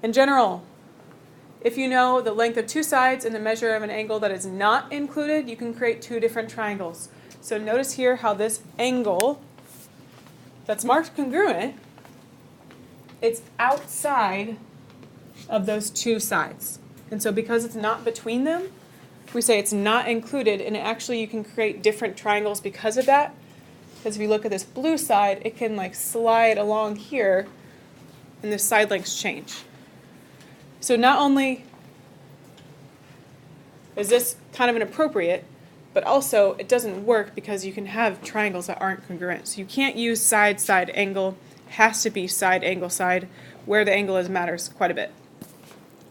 In general, if you know the length of two sides and the measure of an angle that is not included, you can create two different triangles. So notice here how this angle that's marked congruent, it's outside of those two sides. And so because it's not between them, we say it's not included, and actually you can create different triangles because of that. Because if you look at this blue side, it can like slide along here, and the side lengths change. So not only is this kind of inappropriate, but also it doesn't work because you can have triangles that aren't congruent. So you can't use side, side, angle. It has to be side, angle, side. Where the angle is matters quite a bit.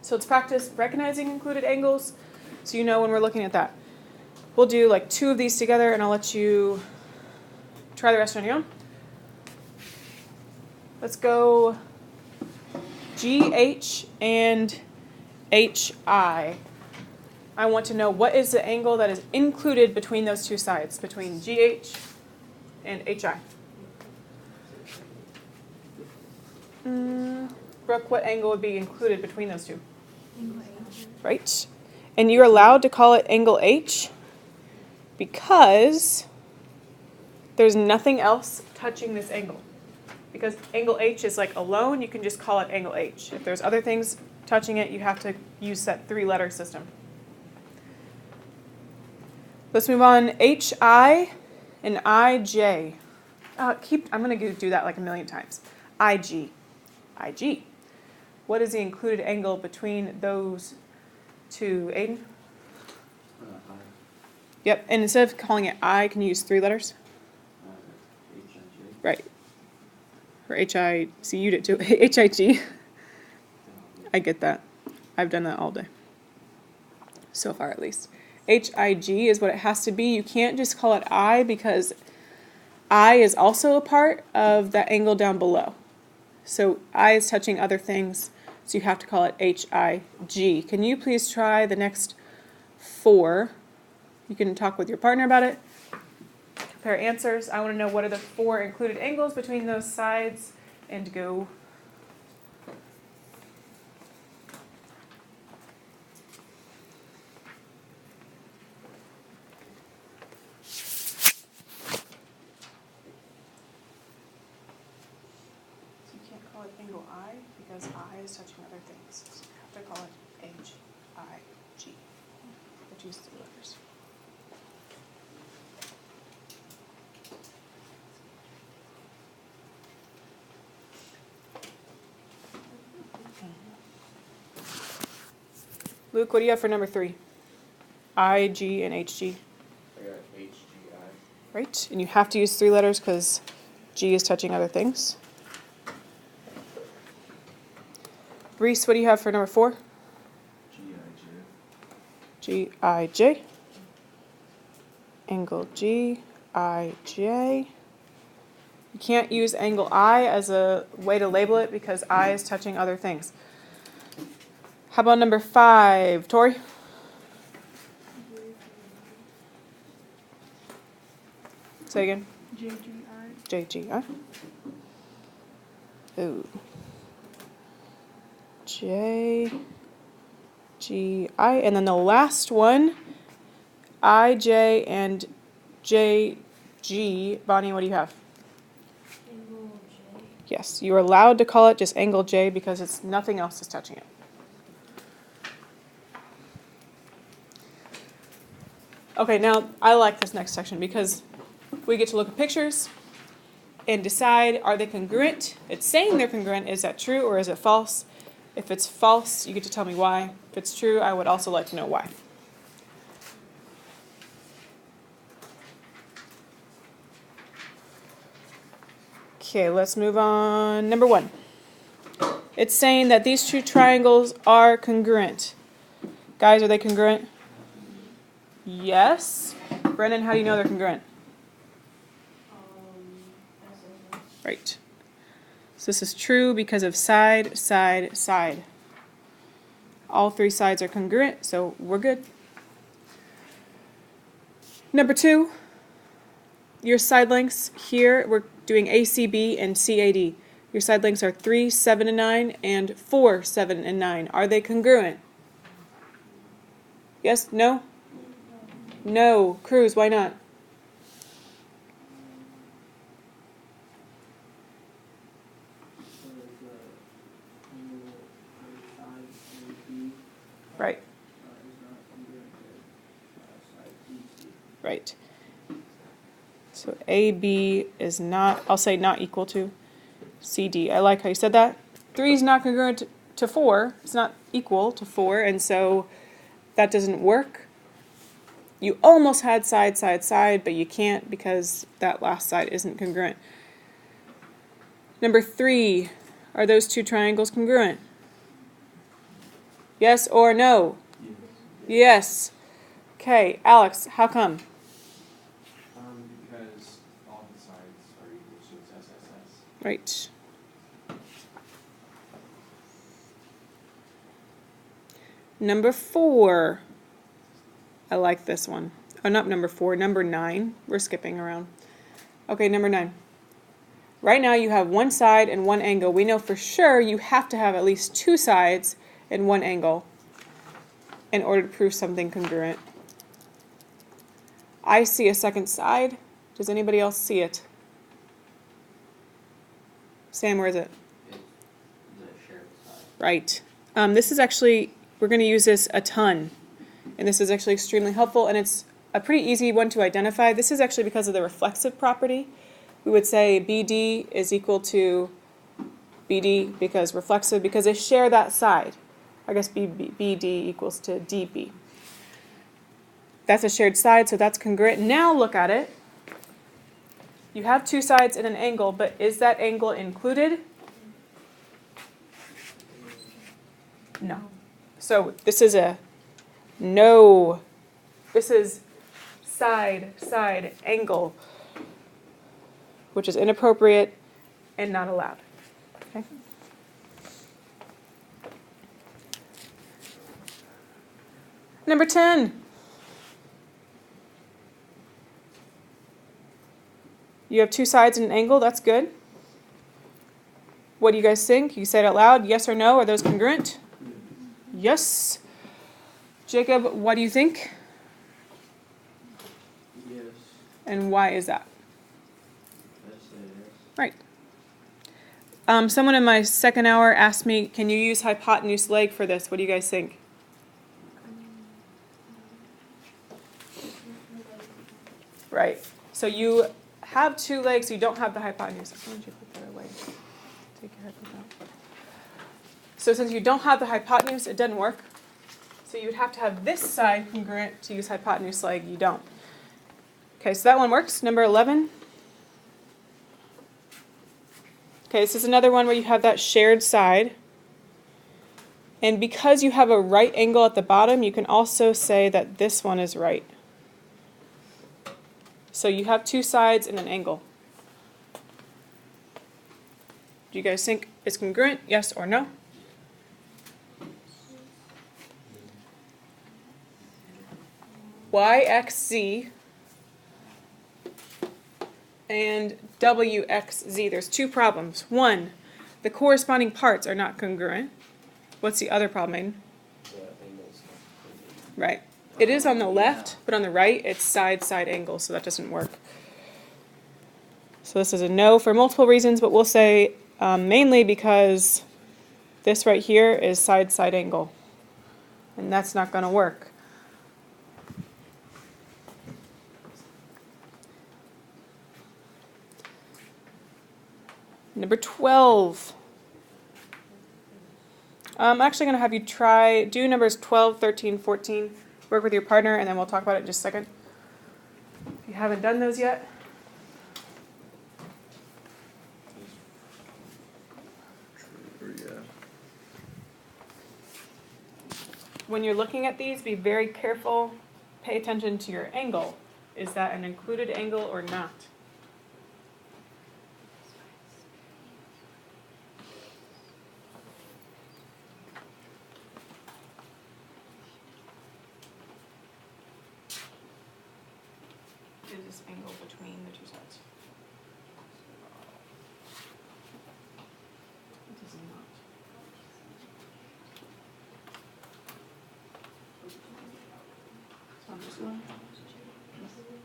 So let's practice recognizing included angles so you know when we're looking at that. We'll do like two of these together, and I'll let you try the rest on your own. Let's go GH and HI. I want to know what is the angle that is included between those two sides, between GH and HI. Brooke, what angle would be included between those two? Angle H. Right. And you're allowed to call it angle H because there's nothing else touching this angle. Because angle H is like alone, you can just call it angle H. If there's other things touching it, you have to use that three-letter system. Let's move on. HI and IJ. I'm going to do that like a million times. IG. IG. What is the included angle between those two, Aiden? I. Yep, and instead of calling it I, can you use three letters? H-I-J. Right. Or H-I, see you did too, H-I-G. I get that. I've done that all day. So far at least. H-I-G is what it has to be. You can't just call it I because I is also a part of that angle down below. So I is touching other things, so you have to call it H-I-G. Can you please try the next four? You can talk with your partner about it. Compare answers. I want to know what are the four included angles between those sides, and go. Angle I because I is touching other things. So you have to call it H-I-G. But use three letters. Luke, what do you have for number 3? I, G, and HG. I got H-G-I. Right, and you have to use three letters because G is touching other things. Reese, what do you have for number 4? G-I-J. G-I-J. Angle G-I-J. You can't use angle I as a way to label it because I is touching other things. How about number 5, Tori? Say again. J-G-I. J-G-I. Ooh. J-G-I. And then the last one, I-J and J-G. Bonnie, what do you have? Angle J. Yes, you're allowed to call it just angle J because it's nothing else is touching it. Okay, now I like this next section because we get to look at pictures and decide, are they congruent? It's saying they're congruent. Is that true or is it false? If it's false, you get to tell me why. If it's true, I would also like to know why. Okay, let's move on. Number 1. It's saying that these two triangles are congruent. Guys, are they congruent? Yes. Brennan, how do you know they're congruent? SSS. Right. So this is true because of side, side, side. All three sides are congruent, so we're good. Number 2, your side lengths here, we're doing ACB and CAD. Your side lengths are 3, 7, and 9, and 4, 7, and 9. Are they congruent? Yes? No? No. Cruz, why not? Right. Right. So AB is not, I'll say not equal to CD. I like how you said that. 3 is not congruent to 4. It's not equal to 4, and so that doesn't work. You almost had side, side, side, but you can't because that last side isn't congruent. Number 3, are those two triangles congruent? Yes or no? Yes. Okay, Alex, how come? Because all the sides are equal, so it's SSS. Right. Number 4. I like this one. Oh, not number 4, number 9. We're skipping around. Okay, number 9. Right now you have one side and one angle. We know for sure you have to have at least two sides and one angle in order to prove something congruent. I see a second side. Does anybody else see it? Sam, where is it? It's the shared side. Right. This is actually, we're going to use this a ton. And this is actually extremely helpful, and it's a pretty easy one to identify. This is actually because of the reflexive property. We would say BD is equal to BD because reflexive, because they share that side. I guess BD equals to DB. That's a shared side, so that's congruent. Now look at it. You have two sides and an angle, but is that angle included? No. So this is a no. This is side, side, angle, which is inappropriate and not allowed. Okay? Number 10. You have two sides and an angle. That's good. What do you guys think? You say it out loud. Yes or no? Are those congruent? Yes. Jacob, what do you think? Yes. And why is that? SAS. Right. Someone in my second hour asked me, can you use hypotenuse leg for this? What do you guys think? Right. So you have two legs, you don't have the hypotenuse. Why don't you put that away? Take your headphones out. So since you don't have the hypotenuse, it doesn't work. So you would have to have this side congruent to use hypotenuse leg. You don't. Okay, so that one works. Number 11. Okay, this is another one where you have that shared side. And because you have a right angle at the bottom, you can also say that this one is right. So you have two sides and an angle. Do you guys think it's congruent? Yes or no? YXZ and WXZ. There's two problems. One, the corresponding parts are not congruent. What's the other problem, Aiden? Right. It is on the left, but on the right, it's side, side angle, so that doesn't work. So this is a no for multiple reasons, but we'll say mainly because this right here is side, side angle, and that's not going to work. Number 12. I'm actually going to have you do numbers 12, 13, 14. Work with your partner, and then we'll talk about it in just a second. If you haven't done those yet. When you're looking at these, be very careful. Pay attention to your angle. Is that an included angle or not? Is this angle between the two sides?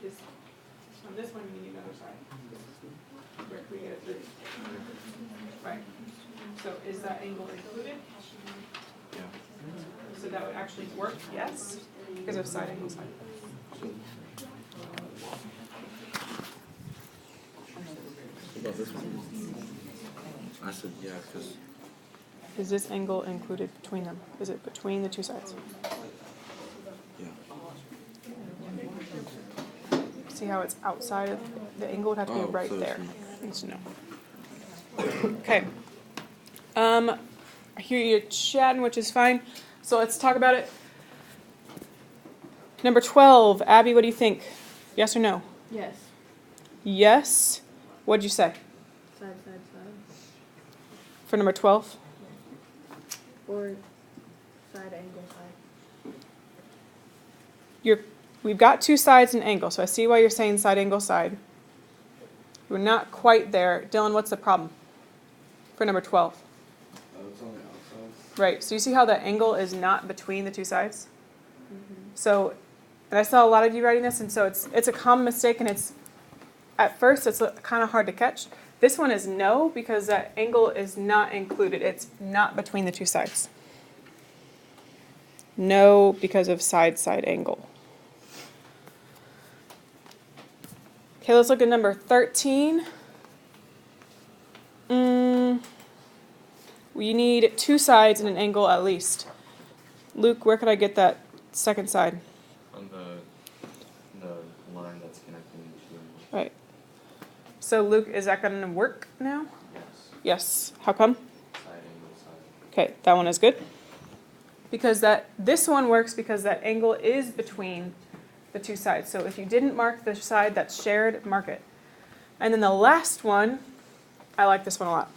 This, on this one, we need another side. Where can we get it through? Right. So is that angle included? Yeah. So that would actually work, yes, because of side angle side. What about this one? I said, yeah, because. Is this angle included between them? Is it between the two sides? Yeah. See how it's outside of the angle would have to be Oh, right so there. it's Needs to know. Okay. I hear you chatting, which is fine. So let's talk about it. Number 12, Abby, what do you think? Yes or no? Yes. Yes. What'd you say Side. for number 12? Or side angle side. We've got two sides and angle, so I see why you're saying side angle side. We're not quite there. Dylan, what's the problem for number 12? It's on the outside. Right, so you see how the angle is not between the two sides? Mm-hmm. So, and I saw a lot of you writing this, and so it's a common mistake, and it's, at first, it's kind of hard to catch. This one is no, because that angle is not included. It's not between the two sides. No, because of side angle. Okay, let's look at number 13. We need two sides and an angle at least. Luke, where could I get that second side? On the line that's connecting each line. Right. So Luke, is that going to work now? Yes. Yes. How come? Side angle side. Okay, that one is good. Because this one works because that angle is between the two sides. So if you didn't mark the side that's shared, mark it. And then the last one, I like this one a lot.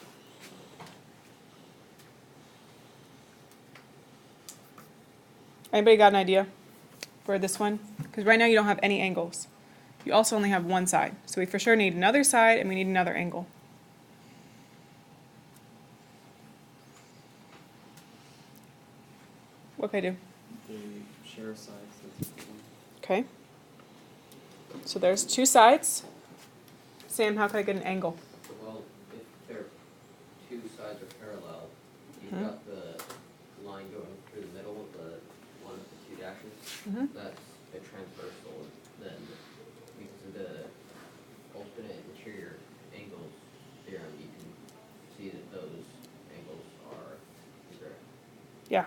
Anybody got an idea for this one? Because right now you don't have any angles. You also only have one side. So we for sure need another side and we need another angle. What can I do? They share sides. That's the one. Okay. So there's two sides. Sam, how can I get an angle? Well, if their two sides are parallel, you've Mhm. got the line going through the middle of the one with the two dashes. Mm-hmm. That's a transversal. Then, because of the alternate interior angles theorem, you can see that those angles are congruent. Yeah.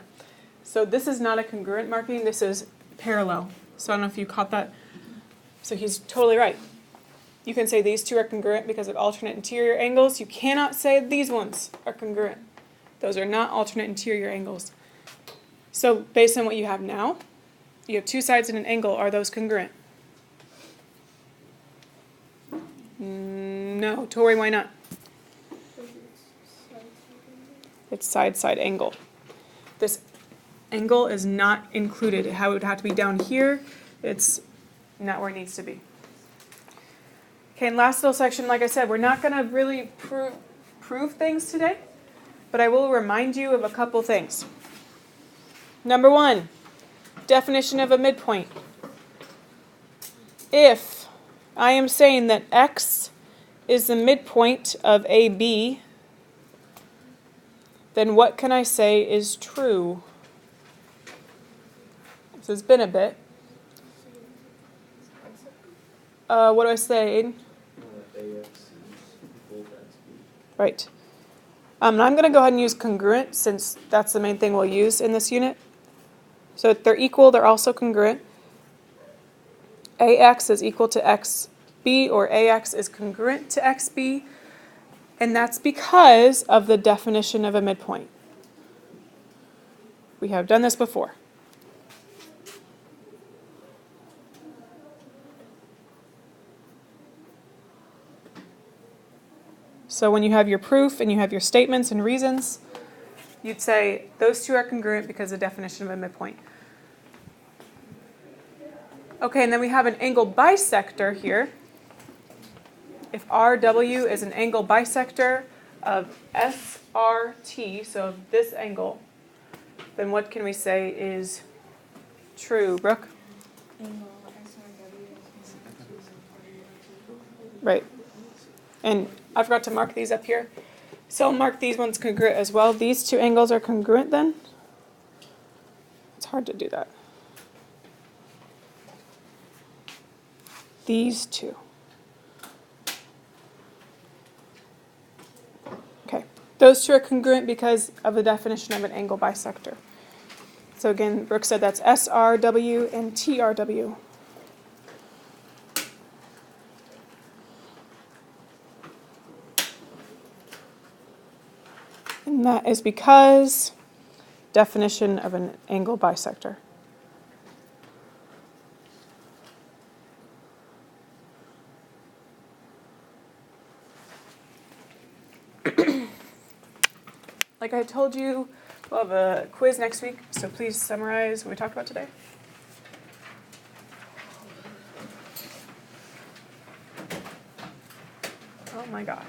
So this is not a congruent marking. This is parallel. So I don't know if you caught that. So he's totally right. You can say these two are congruent because of alternate interior angles. You cannot say these ones are congruent. Those are not alternate interior angles. So based on what you have now, you have two sides and an angle. Are those congruent? No. Tori, why not? It's side angle. This angle is not included. How it would have to be down here. It's not where it needs to be. Okay, and last little section, like I said, we're not going to really prove things today, but I will remind you of a couple things. Number one, definition of a midpoint. If I am saying that x is the midpoint of AB, then what can I say is true? This has been a bit. What do I say, Aiden? AX is equal to XB. Right. And I'm going to go ahead and use congruent since that's the main thing we'll use in this unit. So if they're equal, they're also congruent. AX is equal to XB, or AX is congruent to XB. And that's because of the definition of a midpoint. We have done this before. So when you have your proof and you have your statements and reasons, you'd say those two are congruent because of the definition of a midpoint. Okay, and then we have an angle bisector here. If RW is an angle bisector of SRT, so of this angle, then what can we say is true, Brooke? Angle SRW is equal to Right. And I forgot to mark these up here. So I'll mark these ones congruent as well. These two angles are congruent then? It's hard to do that. These two. Okay. Those two are congruent because of the definition of an angle bisector. So again, Brooke said that's SRW and TRW. And that is because definition of an angle bisector. Like I told you, we'll have a quiz next week, so please summarize what we talked about today. Oh my gosh.